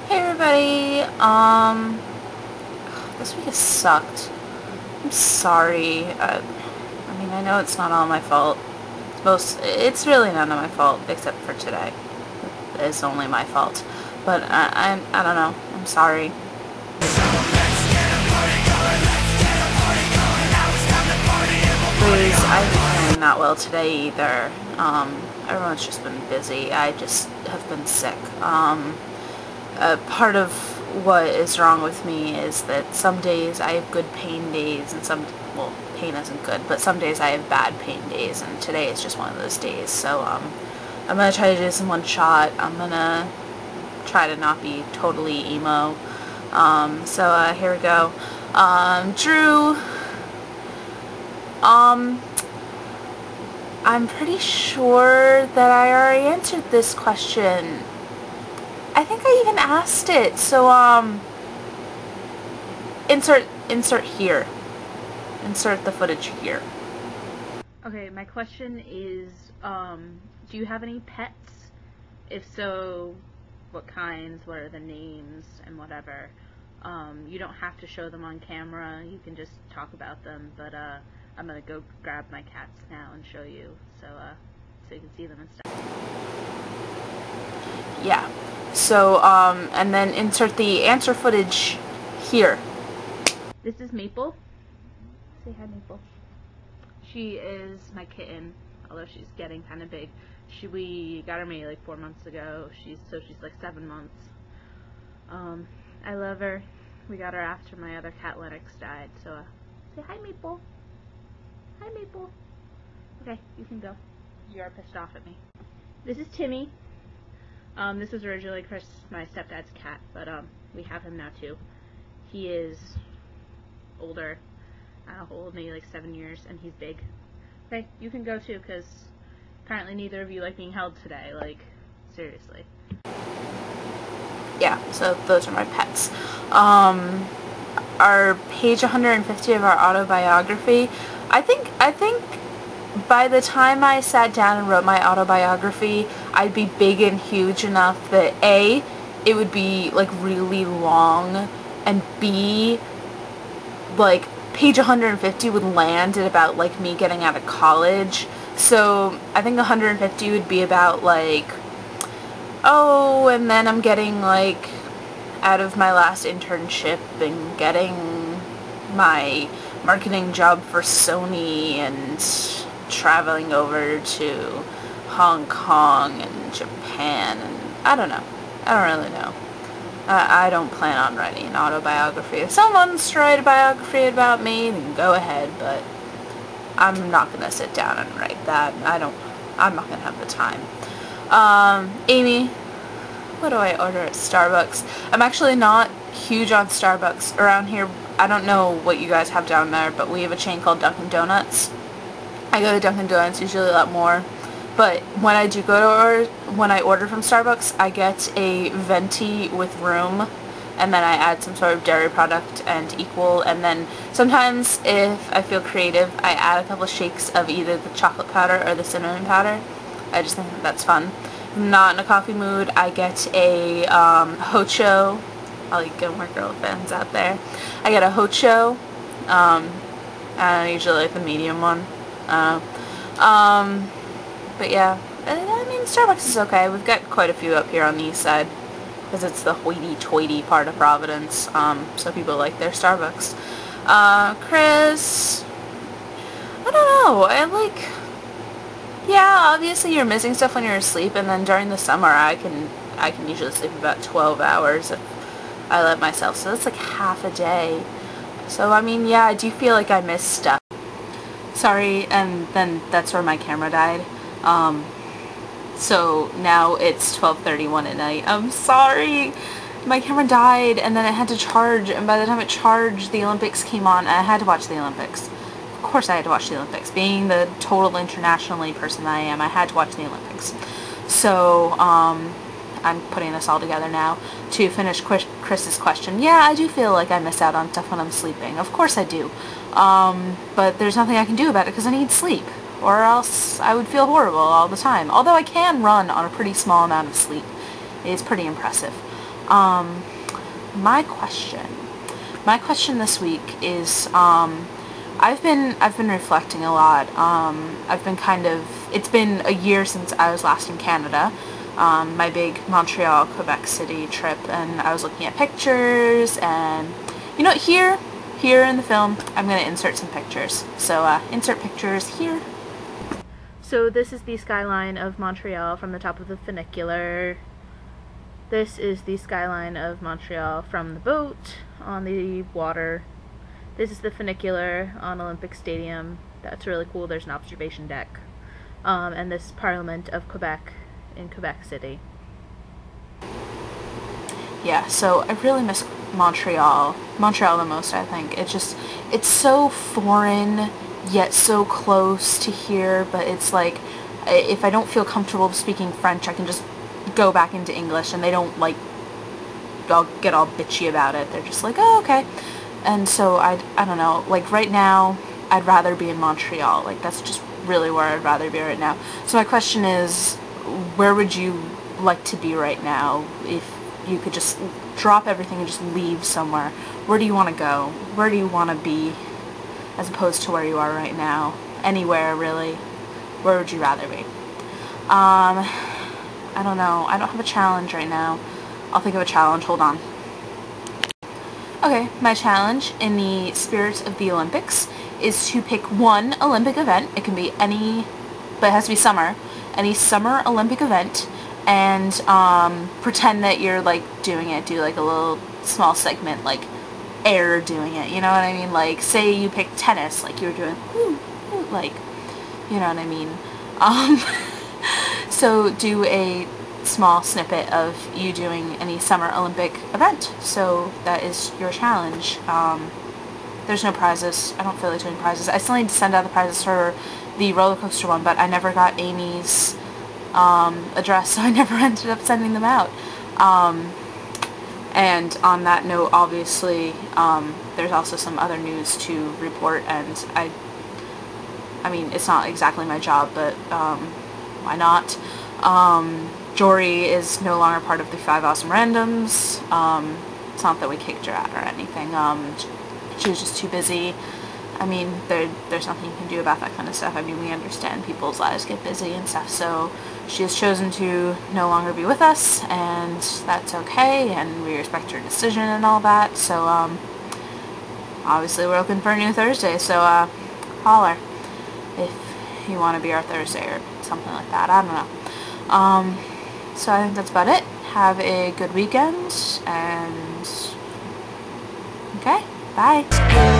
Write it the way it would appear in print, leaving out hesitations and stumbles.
Hey everybody, this week has sucked. I'm sorry. I mean, I know it's not all my fault. It's really none of my fault, except for today. It's only my fault. But I don't know. I'm sorry. Because I haven't been feeling that well today either. Everyone's just been busy. I just have been sick. Part of what is wrong with me is that some days I have good pain days and well, pain isn't good, but some days I have bad pain days, and today is just one of those days. So I'm going to try to do this in one shot. I'm going to try to not be totally emo. So here we go. Drew, I'm pretty sure that I already answered this question. I think I even asked it. So insert here. Insert the footage here. Okay, my question is, do you have any pets? If so, what kinds, what are the names, and whatever. You don't have to show them on camera, you can just talk about them, but I'm gonna go grab my cats now and show you, so you can see them and stuff. Yeah, so, and then insert the answer footage here. This is Maple. Say hi, Maple. She is my kitten, although she's getting kind of big. We got her maybe like 4 months ago. She's like 7 months. I love her. We got her after my other cat Lennox died. So say hi, Maple. Hi, Maple. Okay, you can go. You are pissed off at me. This is Timmy. This was originally Chris, my stepdad's cat, but we have him now too. He is older. Old, maybe like 7 years, and he's big. Okay, you can go too, because apparently neither of you like being held today, like, seriously. Yeah, so those are my pets. Our page 150 of our autobiography, I think by the time I sat down and wrote my autobiography, I'd be big and huge enough that A, it would be like really long, and B, like, page 150 would land at about, like, me getting out of college. So I think 150 would be about, like, oh, and then I'm getting, like, out of my last internship and getting my marketing job for Sony and traveling over to Hong Kong and Japan, and I don't know. I don't really know. I don't plan on writing an autobiography. If someone wants to write a biography about me, then go ahead, but I'm not going to sit down and write that. I'm not going to have the time. Amy, what do I order at Starbucks? I'm actually not huge on Starbucks around here. I don't know what you guys have down there, but we have a chain called Dunkin' Donuts. I go to Dunkin' Donuts usually a lot more. But when I do when I order from Starbucks, I get a venti with room, and then I add some sort of dairy product and equal, and then sometimes if I feel creative, I add a couple of shakes of either the chocolate powder or the cinnamon powder. I just think that's fun. If I'm not in a coffee mood, I get a Hocho. All you Gilmore Girl fans out there. I get a Hocho. I usually like the medium one. But yeah, I mean, Starbucks is okay. We've got quite a few up here on the east side, because it's the hoity-toity part of Providence, so people like their Starbucks. Chris, I don't know, yeah, obviously you're missing stuff when you're asleep, and then during the summer I can usually sleep about 12 hours if I let myself, so that's like half a day. So, I mean, yeah, I do feel like I miss stuff. Sorry, and then that's where my camera died. So now it's 12:31 at night. I'm sorry. My camera died, and then it had to charge, and by the time it charged, the Olympics came on, and I had to watch the Olympics. Of course I had to watch the Olympics. Being the total internationally person that I am, I had to watch the Olympics. So, I'm putting this all together now to finish Chris's question. Yeah, I do feel like I miss out on stuff when I'm sleeping. Of course I do. But there's nothing I can do about it because I need sleep. Or else I would feel horrible all the time. Although I can run on a pretty small amount of sleep. It's pretty impressive. My question this week is, I've been reflecting a lot. It's been a year since I was last in Canada, my big Montreal, Quebec City trip, and I was looking at pictures, and you know, here in the film, I'm going to insert some pictures. So, insert pictures here. So this is the skyline of Montreal from the top of the funicular. This is the skyline of Montreal from the boat on the water. This is the funicular on Olympic Stadium. That's really cool. There's an observation deck. And this is Parliament of Quebec in Quebec City. Yeah, so I really miss Montreal. Montreal the most, I think. It's so foreign, yet so close to here, but it's like, if I don't feel comfortable speaking French, I can just go back into English, and they don't, like, I'll get all bitchy about it. They're just like, oh, okay. And so, I don't know, like, right now, I'd rather be in Montreal. Like, that's just really where I'd rather be right now. So my question is, where would you like to be right now if you could just drop everything and just leave somewhere? Where do you want to go? Where do you want to be as opposed to where you are right now? Anywhere, really. Where would you rather be? I don't know. I don't have a challenge right now. I'll think of a challenge. Hold on. Okay, my challenge in the spirit of the Olympics is to pick one Olympic event. It can be any, but it has to be summer. Any summer Olympic event, and pretend that you're, like, doing it. Do, like, a little small segment, like, air doing it. You know what I mean? Like, say you pick tennis, like you were doing, like, you know what I mean? So do a small snippet of you doing any summer Olympic event. So that is your challenge. There's no prizes. I don't feel like doing prizes. I still need to send out the prizes for the roller coaster one, but I never got Amy's address, so I never ended up sending them out. And on that note, obviously, there's also some other news to report, and I mean, it's not exactly my job, but why not? Jory is no longer part of the 5 Awesome Randoms. It's not that we kicked her out or anything. She was just too busy. I mean, there's nothing you can do about that kind of stuff. I mean, we understand people's lives get busy and stuff, so she has chosen to no longer be with us, and that's okay, and we respect her decision and all that. So, obviously we're looking for a new Thursday, so, holler if you want to be our Thursday or something like that. I don't know. So I think that's about it. Have a good weekend, and okay, bye.